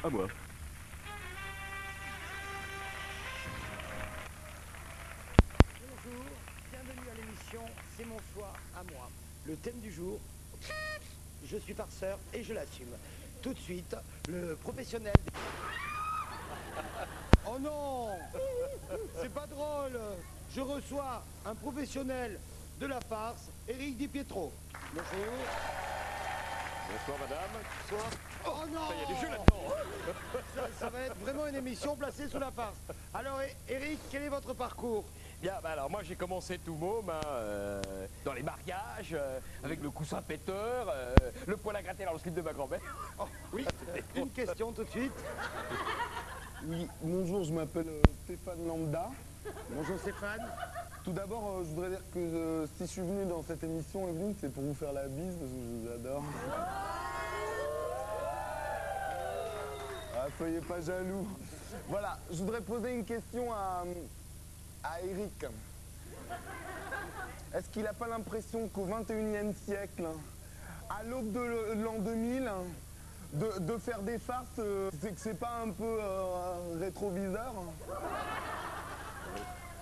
À moi. Bonjour, bienvenue à l'émission C'est mon choix à moi. Le thème du jour, je suis farceur et je l'assume. Tout de suite, le professionnel... Oh non, c'est pas drôle. Je reçois un professionnel de la farce, Éric Di Pietro. Bonjour. Bonsoir madame. Bonsoir. Oh non, Il y a du jeu là-dedans. ça va être vraiment une émission placée sous la farce. Alors Éric, quel est votre parcours? Bien, bah alors moi j'ai commencé tout môme, dans les mariages, avec le coussin péteur, le poil à gratter dans le slip de ma grand-mère. Oh, oui, une question tout de suite. Oui, bonjour, je m'appelle Stéphane Lambda. Bonjour Stéphane. Tout d'abord, je voudrais dire que si je suis venu dans cette émission, Evelyne, c'est pour vous faire la bise, parce que je vous adore. Ah, soyez pas jaloux. Voilà, je voudrais poser une question à Eric. Est-ce qu'il n'a pas l'impression qu'au XXIe siècle, à l'aube de l'an 2000, de faire des farces, c'est que c'est pas un peu rétroviseur?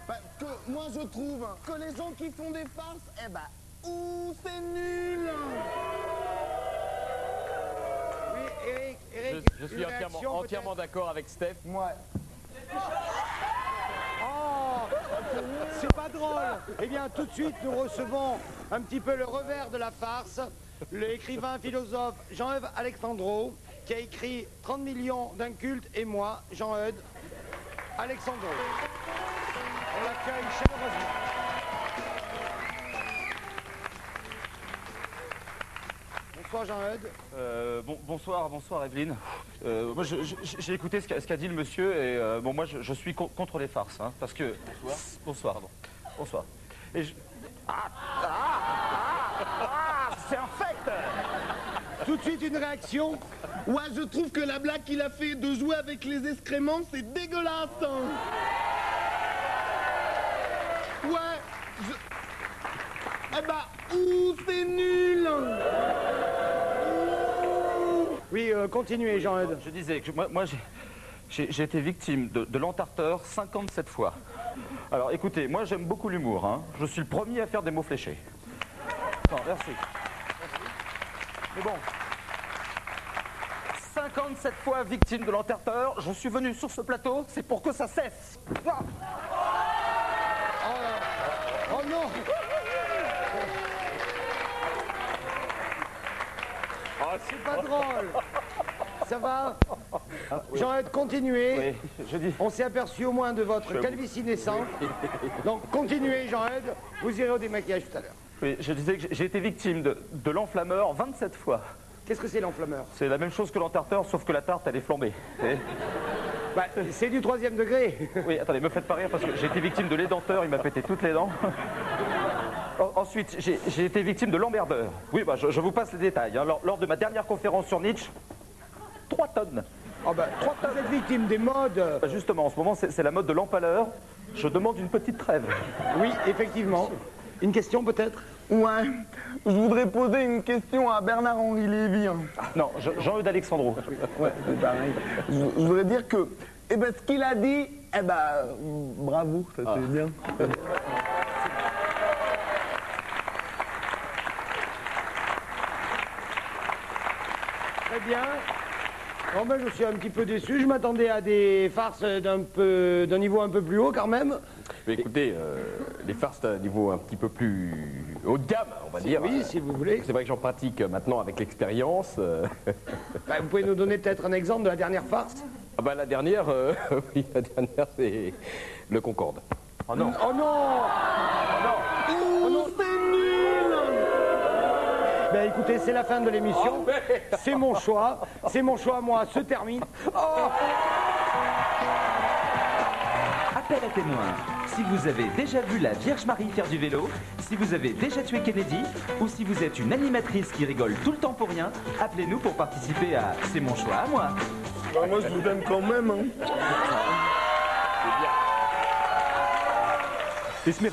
Parce que moi je trouve que les gens qui font des farces, eh ben, c'est nul. Oui, Eric, Je suis une réaction, entièrement d'accord avec Steph. Ouais. Oh, c'est pas drôle. Eh bien, tout de suite, nous recevons un petit peu le revers de la farce. L'écrivain philosophe Jean-Eudes Alexandro, qui a écrit 30 millions d'un culte, et moi, Jean-Eudes Alexandro. On l'accueille chaleureusement. Bonsoir Jean-Eudes. Bonsoir Evelyne. Moi j'ai écouté ce qu'a dit le monsieur et bon moi je suis contre les farces hein, parce que bonsoir. Et c'est un fait. Tout de suite une réaction. Ouais, je trouve que la blague qu'il a fait de jouer avec les excréments, c'est dégueulasse. Hein. Ouais. Eh bah, c'est nul. Oui, continuez Jean-Eudes. Je disais que moi j'ai été victime de l'entarteur 57 fois. Alors écoutez, moi j'aime beaucoup l'humour, hein. Je suis le premier à faire des mots fléchés. Non, merci. Mais bon, 57 fois victime de l'entarteur, je suis venu sur ce plateau, c'est pour que ça cesse. Ah. Oh non. C'est pas drôle. Ça va? Jean-Eudes, continuez. Oui, je dis. On s'est aperçu au moins de votre calvitie naissante. Donc continuez Jean-Eudes, vous irez au démaquillage tout à l'heure. Oui, je disais que j'ai été victime de l'enflammeur 27 fois. Qu'est-ce que c'est l'enflammeur? C'est la même chose que l'entarteur, sauf que la tarte, elle est flambée. Bah, c'est du 3e degré. Oui, attendez, me faites pas rire parce que j'ai été victime de l'édenteur, il m'a pété toutes les dents. Ensuite, j'ai été victime de l'emmerdeur. Oui, bah, je vous passe les détails. Hein. Lors de ma dernière conférence sur Nietzsche, 3 tonnes. Oh bah, 3 tonnes. Vous êtes victime des modes. Bah, justement, en ce moment, c'est la mode de l'empaleur. Je demande une petite trêve. Oui, effectivement. Une question peut-être? Ouais. Je voudrais poser une question à Bernard-Henri Lévy. Hein. Non, Jean-Eudes Alexandro. Ouais, c'est pareil. Je voudrais dire que, eh ben, ce qu'il a dit, eh ben, bravo, ça c'est bien. Très bien. Bon ben, je suis un petit peu déçu. Je m'attendais à des farces d'un niveau un peu plus haut quand même. Mais écoutez, les farces d'un niveau un petit peu plus haut de gamme, on va dire. Oui, si vous voulez. C'est vrai que j'en pratique maintenant avec l'expérience. Bah, vous pouvez nous donner peut-être un exemple de la dernière farce? Ah bah la dernière, oui, la dernière c'est le Concorde. Oh non. Oh non! Oh non, c'est nul. Ben écoutez, c'est la fin de l'émission. C'est mon choix. C'est mon choix, moi, se termine. Appel à témoins. Si vous avez déjà vu la Vierge Marie faire du vélo, si vous avez déjà tué Kennedy, ou si vous êtes une animatrice qui rigole tout le temps pour rien, appelez-nous pour participer à C'est mon choix à moi. Bah, moi, je vous aime quand même. Hein. C'est bien.